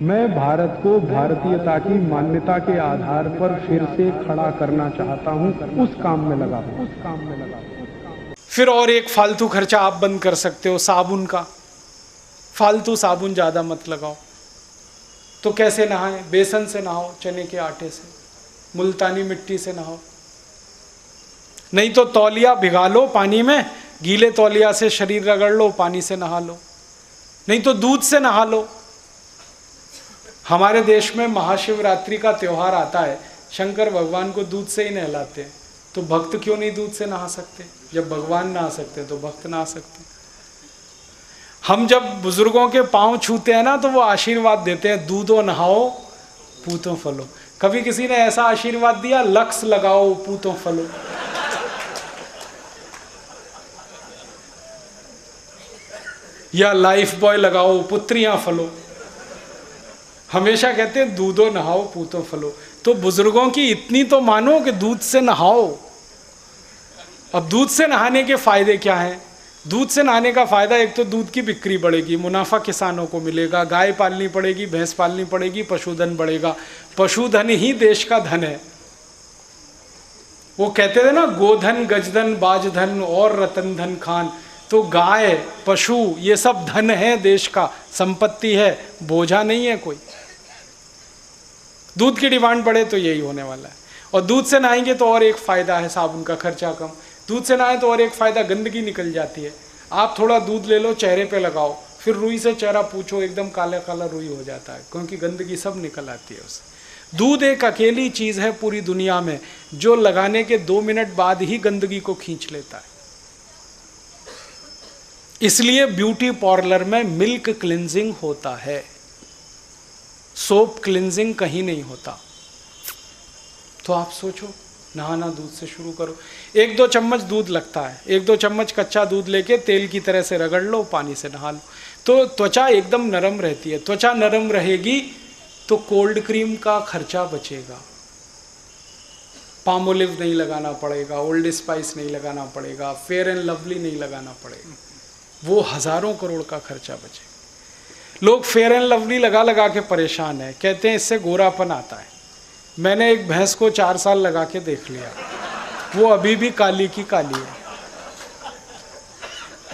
मैं भारत को भारतीयता की मान्यता के आधार पर फिर से खड़ा करना चाहता हूं, उस काम में लगा हूं। फिर और एक फालतू खर्चा आप बंद कर सकते हो, साबुन का। फालतू साबुन ज़्यादा मत लगाओ। तो कैसे नहाएं? बेसन से नहाओ, चने के आटे से, मुल्तानी मिट्टी से नहाओ। नहीं तो तौलिया भिगा लो पानी में, गीले तौलिया से शरीर रगड़ लो, पानी से नहा लो। नहीं तो दूध से नहा लो। हमारे देश में महाशिवरात्रि का त्योहार आता है, शंकर भगवान को दूध से ही नहलाते हैं। तो भक्त क्यों नहीं दूध से नहा सकते? जब भगवान नहा सकते तो भक्त नहा सकते। हम जब बुजुर्गों के पांव छूते हैं ना, तो वो आशीर्वाद देते हैं, दूधो नहाओ पूतों फलो। कभी किसी ने ऐसा आशीर्वाद दिया, लक्स लगाओ पूतों फलो? या लाइफ बॉय लगाओ पुत्रियां फलो? हमेशा कहते हैं दूधो नहाओ पूतों फलो। तो बुजुर्गों की इतनी तो मानो कि दूध से नहाओ। अब दूध से नहाने के फायदे क्या हैं? दूध से नहाने का फायदा, एक तो दूध की बिक्री बढ़ेगी, मुनाफा किसानों को मिलेगा, गाय पालनी पड़ेगी, भैंस पालनी पड़ेगी, पशुधन बढ़ेगा। पशुधन ही देश का धन है। वो कहते थे ना, गोधन गजधन बाजधन और रतन धन खान। तो गाय पशु ये सब धन है, देश का संपत्ति है, बोझा नहीं है कोई। दूध की डिमांड बढ़े तो यही होने वाला है। और दूध से नहाएंगे तो और एक फायदा है, साबुन का खर्चा कम। दूध से नहाए तो और एक फायदा, गंदगी निकल जाती है। आप थोड़ा दूध ले लो, चेहरे पे लगाओ, फिर रुई से चेहरा पूछो, एकदम काला काला रुई हो जाता है, क्योंकि गंदगी सब निकल आती है उससे। दूध एक अकेली चीज है पूरी दुनिया में जो लगाने के 2 मिनट बाद ही गंदगी को खींच लेता है। इसलिए ब्यूटी पार्लर में मिल्क क्लिनजिंग होता है, सोप क्लिनजिंग कहीं नहीं होता। तो आप सोचो, नहाना दूध से शुरू करो। 1-2 चम्मच दूध लगता है, 1-2 चम्मच कच्चा दूध लेके तेल की तरह से रगड़ लो, पानी से नहा लो, तो त्वचा एकदम नरम रहती है। त्वचा नरम रहेगी तो कोल्ड क्रीम का खर्चा बचेगा, पामोलिव नहीं लगाना पड़ेगा, ओल्ड स्पाइस नहीं लगाना पड़ेगा, फेयर एंड लवली नहीं लगाना पड़ेगा। वो हजारों करोड़ का खर्चा बचेगा। लोग फेयर एंड लवली लगा लगा के परेशान है, कहते हैं इससे गोरापन आता है। मैंने एक भैंस को 4 साल लगा के देख लिया, वो अभी भी काली की काली है।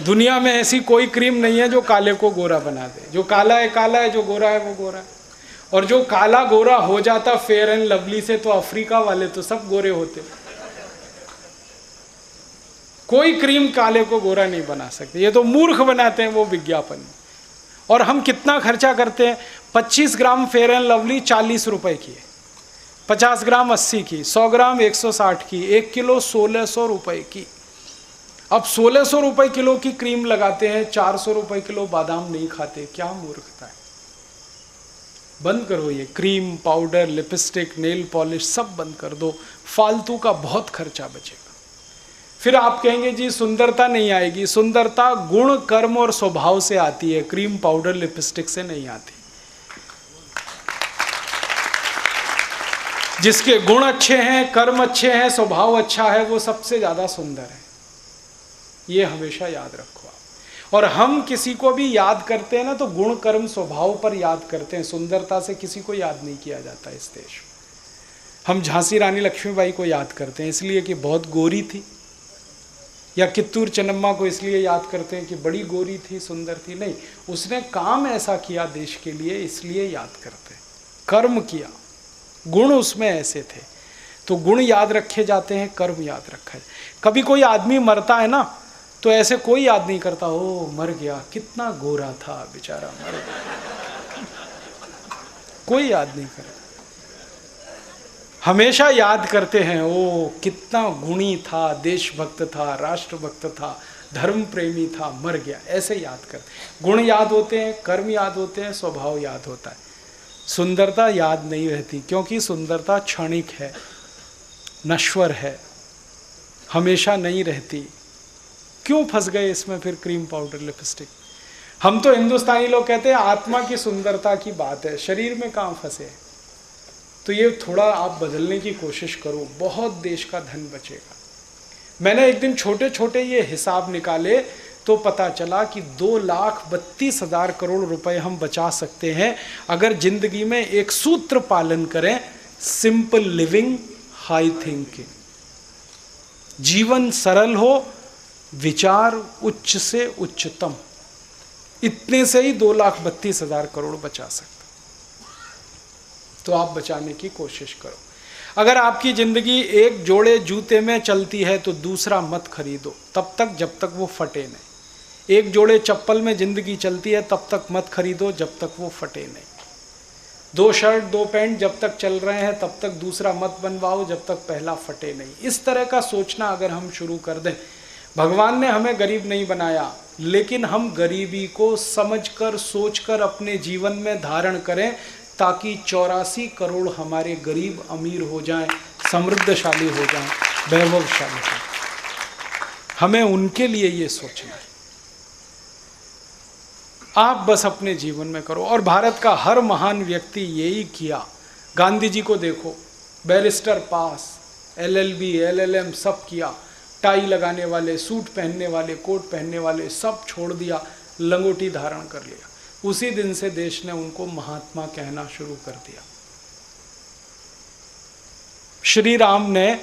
दुनिया में ऐसी कोई क्रीम नहीं है जो काले को गोरा बना दे। जो काला है काला है, जो गोरा है वो गोरा है। और जो काला गोरा हो जाता फेयर एंड लवली से, तो अफ्रीका वाले तो सब गोरे होते। कोई क्रीम काले को गोरा नहीं बना सकते, ये तो मूर्ख बनाते हैं वो विज्ञापन। और हम कितना खर्चा करते हैं? 25 ग्राम फेयर एंड लवली 40 रुपए की है, 50 ग्राम 80 की, 100 ग्राम 160 की, 1 किलो 1600 रुपए की। अब 1600 रुपए किलो की क्रीम लगाते हैं, 400 रुपए किलो बादाम नहीं खाते। क्या मूर्खता है। बंद करो ये cream, powder, lipstick, nail polish सब बंद कर दो, फालतू का बहुत खर्चा बचेगा। फिर आप कहेंगे जी सुंदरता नहीं आएगी। सुंदरता गुण, कर्म और स्वभाव से आती है, क्रीम, पाउडर, लिपस्टिक से नहीं आती। जिसके गुण अच्छे हैं, कर्म अच्छे हैं, स्वभाव अच्छा है, वो सबसे ज्यादा सुंदर है। ये हमेशा याद रखो आप। और हम किसी को भी याद करते हैं ना, तो गुण, कर्म, स्वभाव पर याद करते हैं, सुंदरता से किसी को याद नहीं किया जाता इस देश में। हम झांसी रानी लक्ष्मीबाई को याद करते हैं इसलिए कि बहुत गोरी थी, या कित्तूर चन्नम्मा को इसलिए याद करते हैं कि बड़ी गोरी थी, सुंदर थी। नहीं, उसने काम ऐसा किया देश के लिए, इसलिए याद करते हैं। कर्म किया, गुण उसमें ऐसे थे, तो गुण याद रखे जाते हैं, कर्म याद रखा है। कभी कोई आदमी मरता है ना, तो ऐसे कोई याद नहीं करता, ओ मर गया, कितना गोरा था बेचारा, मर गया। कोई याद नहीं करता। हमेशा याद करते हैं, ओ कितना गुणी था, देशभक्त था, राष्ट्रभक्त था, धर्म प्रेमी था, मर गया, ऐसे याद करते। गुण याद होते हैं, कर्म याद होते हैं, स्वभाव याद होता है। सुंदरता याद नहीं रहती, क्योंकि सुंदरता क्षणिक है, नश्वर है, हमेशा नहीं रहती। क्यों फंस गए इसमें फिर क्रीम, पाउडर, लिपस्टिक? हम तो हिंदुस्तानी लोग कहते हैं आत्मा की सुंदरता की बात है, शरीर में कहाँ फंसे। तो ये थोड़ा आप बदलने की कोशिश करो, बहुत देश का धन बचेगा। मैंने एक दिन छोटे छोटे ये हिसाब निकाले, तो पता चला कि 2,32,000 करोड़ रुपए हम बचा सकते हैं अगर जिंदगी में एक सूत्र पालन करें, सिंपल लिविंग, हाई थिंकिंग। जीवन सरल हो, विचार उच्च से उच्चतम, इतने से ही 2,32,000 करोड़ बचा सकते। तो आप बचाने की कोशिश करो। अगर आपकी जिंदगी एक जोड़े जूते में चलती है तो दूसरा मत खरीदो तब तक जब तक वो फटे नहीं। एक जोड़े चप्पल में जिंदगी चलती है तब तक मत खरीदो जब तक वो फटे नहीं। 2 शर्ट 2 पैंट जब तक चल रहे हैं तब तक दूसरा मत बनवाओ जब तक पहला फटे नहीं। इस तरह का सोचना अगर हम शुरू कर दें, भगवान ने हमें गरीब नहीं बनाया, लेकिन हम गरीबी को समझकर सोचकर अपने जीवन में धारण करें ताकि 84 करोड़ हमारे गरीब अमीर हो जाएं, समृद्धशाली हो जाएं, वैभवशाली हो जाएं। हमें उनके लिए ये सोचना है। आप बस अपने जीवन में करो। और भारत का हर महान व्यक्ति यही किया। गांधी जी को देखो, बैरिस्टर पास, LLB LLM सब किया, टाई लगाने वाले, सूट पहनने वाले, कोट पहनने वाले सब छोड़ दिया, लंगोटी धारण कर लिया। उसी दिन से देश ने उनको महात्मा कहना शुरू कर दिया। श्री राम ने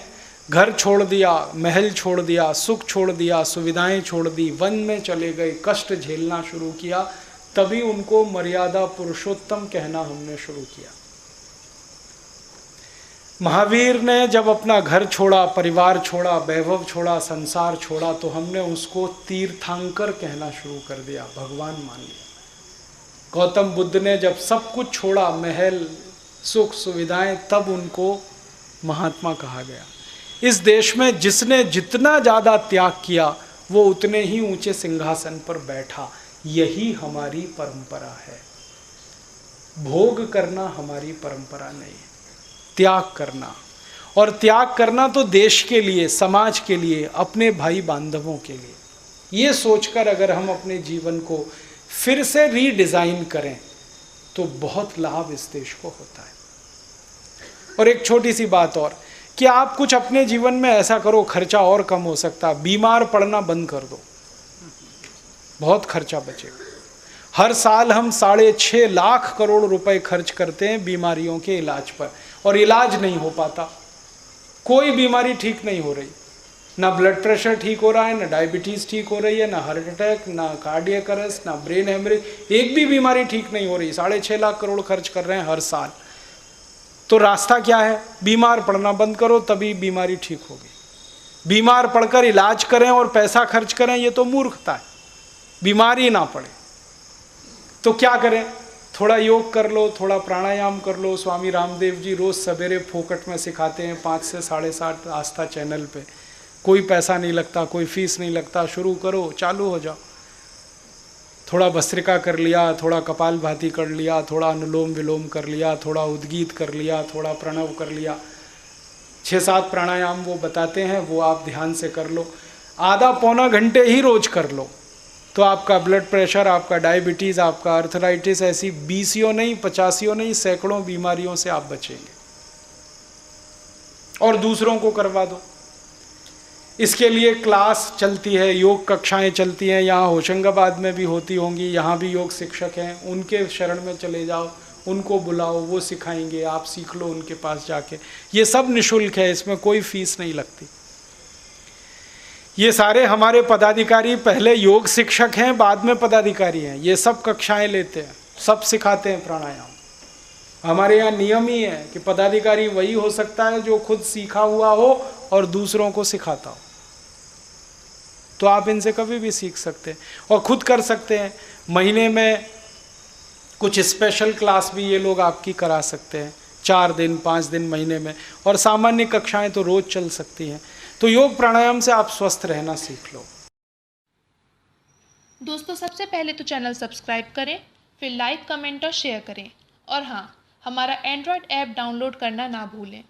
घर छोड़ दिया, महल छोड़ दिया, सुख छोड़ दिया, सुविधाएं छोड़ दी, वन में चले गए, कष्ट झेलना शुरू किया, तभी उनको मर्यादा पुरुषोत्तम कहना हमने शुरू किया। महावीर ने जब अपना घर छोड़ा, परिवार छोड़ा, वैभव छोड़ा, संसार छोड़ा, तो हमने उसको तीर्थंकर कहना शुरू कर दिया, भगवान मान लिया। गौतम बुद्ध ने जब सब कुछ छोड़ा, महल, सुख, सुविधाएं, तब उनको महात्मा कहा गया। इस देश में जिसने जितना ज़्यादा त्याग किया वो उतने ही ऊंचे सिंहासन पर बैठा। यही हमारी परंपरा है। भोग करना हमारी परंपरा नहीं है, त्याग करना। और त्याग करना तो देश के लिए, समाज के लिए, अपने भाई बांधवों के लिए। ये सोचकर अगर हम अपने जीवन को फिर से रीडिज़ाइन करें तो बहुत लाभ इस देश को होता है। और एक छोटी सी बात और, कि आप कुछ अपने जीवन में ऐसा करो, खर्चा और कम हो सकता है। बीमार पड़ना बंद कर दो, बहुत खर्चा बचेगा। हर साल हम 6.5 लाख करोड़ रुपए खर्च करते हैं बीमारियों के इलाज पर, और इलाज नहीं हो पाता। कोई बीमारी ठीक नहीं हो रही, ना ब्लड प्रेशर ठीक हो रहा है, ना डायबिटीज़ ठीक हो रही है, ना हार्ट अटैक, ना कार्डियक अरेस्ट, ना ब्रेन हेमरेज, एक भी बीमारी ठीक नहीं हो रही। 6.5 लाख करोड़ खर्च कर रहे हैं हर साल। तो रास्ता क्या है? बीमार पड़ना बंद करो, तभी बीमारी ठीक होगी। बीमार पड़कर इलाज करें और पैसा खर्च करें, ये तो मूर्खता है। बीमारी ना पड़े तो क्या करें? थोड़ा योग कर लो, थोड़ा प्राणायाम कर लो। स्वामी रामदेव जी रोज़ सवेरे फोकट में सिखाते हैं 5 से 7:30 आस्था चैनल पे। कोई पैसा नहीं लगता, कोई फीस नहीं लगता। शुरू करो, चालू हो जाओ। थोड़ा भस्त्रिका कर लिया, थोड़ा कपालभाति कर लिया, थोड़ा अनुलोम विलोम कर लिया, थोड़ा उद्गीत कर लिया, थोड़ा प्रणव कर लिया। 6-7 प्राणायाम वो बताते हैं, वो आप ध्यान से कर लो। आधा पौना घंटे ही रोज कर लो तो आपका ब्लड प्रेशर, आपका डायबिटीज़, आपका आर्थराइटिस, ऐसी 20 नहीं 50 नहीं सैकड़ों बीमारियों से आप बचेंगे। और दूसरों को करवा दो। इसके लिए क्लास चलती है, योग कक्षाएं चलती हैं। यहाँ होशंगाबाद में भी होती होंगी, यहाँ भी योग शिक्षक हैं। उनके शरण में चले जाओ, उनको बुलाओ, वो सिखाएंगे, आप सीख लो उनके पास जाके। ये सब निःशुल्क है, इसमें कोई फीस नहीं लगती। ये सारे हमारे पदाधिकारी पहले योग शिक्षक हैं, बाद में पदाधिकारी हैं। ये सब कक्षाएं लेते हैं, सब सिखाते हैं प्राणायाम। हमारे यहाँ नियम ही है कि पदाधिकारी वही हो सकता है जो खुद सीखा हुआ हो और दूसरों को सिखाता हो। तो आप इनसे कभी भी सीख सकते हैं और खुद कर सकते हैं। महीने में कुछ स्पेशल क्लास भी ये लोग आपकी करा सकते हैं, 4 दिन 5 दिन महीने में। और सामान्य कक्षाएं तो रोज चल सकती हैं। तो योग प्राणायाम से आप स्वस्थ रहना सीख लो। दोस्तों, सबसे पहले तो चैनल सब्सक्राइब करें, फिर लाइक, कमेंट और शेयर करें। और हाँ, हमारा एंड्रॉयड ऐप डाउनलोड करना ना भूलें।